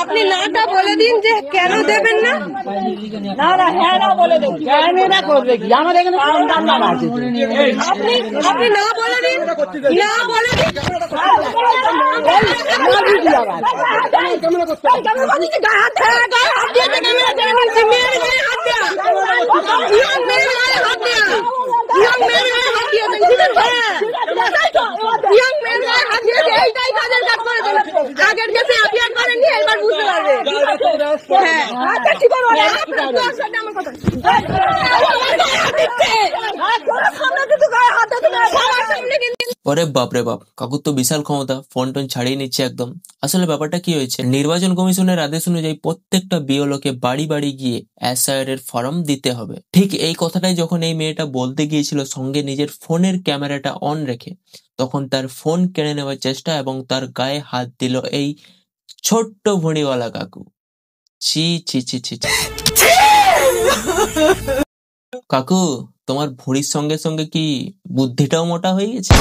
আপনি নাটা বলে দিন যে কেন দেবেন না। হ্যাঁ না বলে দেন, না করবে কি আমাদের এখানে আপনি না বলে দিন, না বলে দিন। আগের কেসে অ্যাপিয়ার করেননি, এবার বুঝতে পারবে। হ্যাঁ আচ্ছা ঠিক আছে, আপনার সাথে আমার কথা। ওরে বাপরে বাপ, কাকুর তো বিশাল ক্ষমতা, ফোন টোন ছাড়িয়ে নিচ্ছে একদম। আসলে ব্যাপারটা কি হয়েছে, নির্বাচন কমিশনের আদেশ অনুযায়ী প্রত্যেকটা বিএলওকে বাড়ি বাড়ি গিয়ে এসআইআর এর ফর্ম দিতে হবে। ঠিক এই কথাটাই যখন এই মেয়েটা বলতে গিয়েছিল সঙ্গে নিজের ফোনের ক্যামেরাটা অন রেখে, তখন তার ফোন কেড়ে নেওয়ার চেষ্টা এবং তার গায়ে হাত দিল এই ছোট্ট ভুঁড়িওয়ালা কাকু। ছি ছি ছি ছি ছি। কাকু, তোমার ভুঁড়ির সঙ্গে সঙ্গে কি বুদ্ধিটাও মোটা হয়ে গেছে?